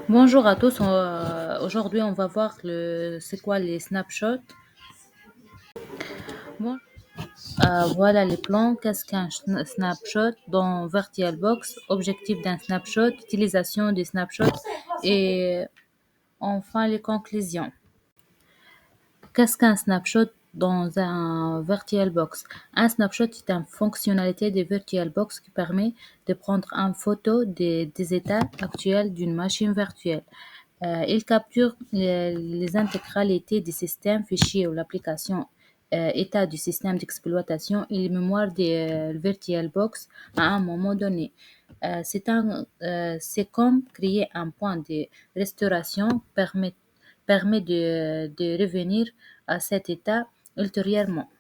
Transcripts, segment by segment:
Bonjour à tous. Aujourd'hui, on va voir c'est quoi les snapshots. Bon, voilà les plans. Qu'est-ce qu'un snapshot dans VirtualBox? Objectif d'un snapshot, utilisation des snapshots et enfin les conclusions. Qu'est-ce qu'un snapshot dans un VirtualBox? Un snapshot est une fonctionnalité de VirtualBox qui permet de prendre une photo des états actuels d'une machine virtuelle. Il capture les intégralités du système, fichiers ou l'application, état du système d'exploitation et les mémoires des VirtualBox à un moment donné. C'est comme créer un point de restauration permet de revenir à cet état ultérieurement.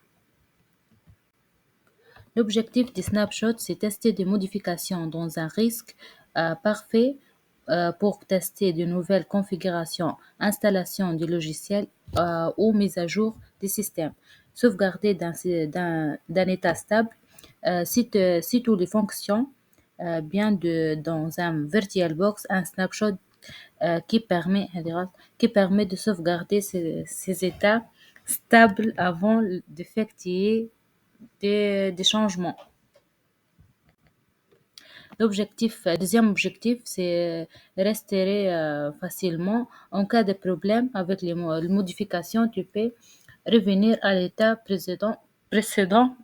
L'objectif des snapshots, c'est tester des modifications dans un risque parfait pour tester de nouvelles configurations, installation du logiciel ou mise à jour des systèmes. Sauvegarder d'un état stable si toutes les fonctions dans un VirtualBox, un snapshot qui permet de sauvegarder ces états stables avant d'effectuer des changements. Deuxième objectif, c'est restaurer facilement. En cas de problème avec les modifications, tu peux revenir à l'état précédent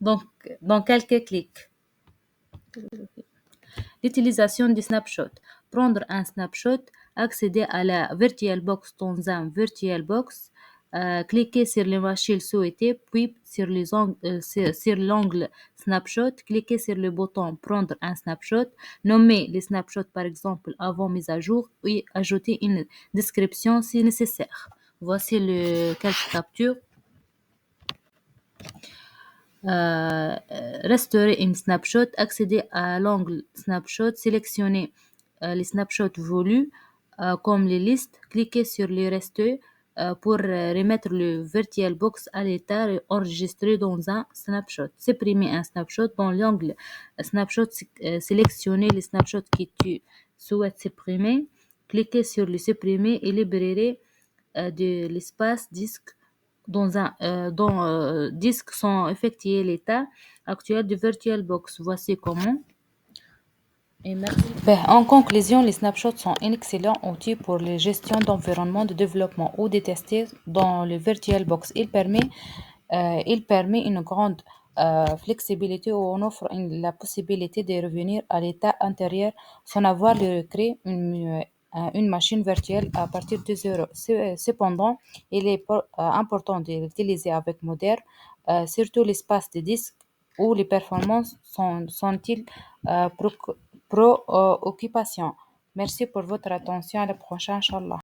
donc, dans quelques clics. L'utilisation du snapshot. Prendre un snapshot, accéder à la VirtualBox dans un VirtualBox, cliquer sur les machines souhaitées, puis sur l'onglet Snapshot, cliquer sur le bouton Prendre un snapshot, nommer les snapshots par exemple avant mise à jour, et ajouter une description si nécessaire. Voici quelques captures. Restaurer une snapshot, accéder à l'onglet Snapshot, sélectionner les snapshots voulus comme les listes, cliquer sur les restés pour remettre le VirtualBox à l'état enregistré dans un snapshot. Supprimer un snapshot dans l'onglet Snapshot, sélectionner les snapshots que tu souhaites supprimer, cliquer sur le supprimer et libérer de l'espace disque dont disques sans effectuer l'état actuel du VirtualBox. Voici comment. Et merci. En conclusion, les snapshots sont un excellent outil pour la gestion d'environnement de développement ou de tester dans le VirtualBox. Il permet une grande flexibilité où on offre la possibilité de revenir à l'état antérieur sans avoir de recréer une machine virtuelle à partir de zéro. Cependant, il est important de l'utiliser avec modère, surtout l'espace de disque où les performances sont-ils préoccupations. Merci pour votre attention. À la prochaine, Inch'Allah.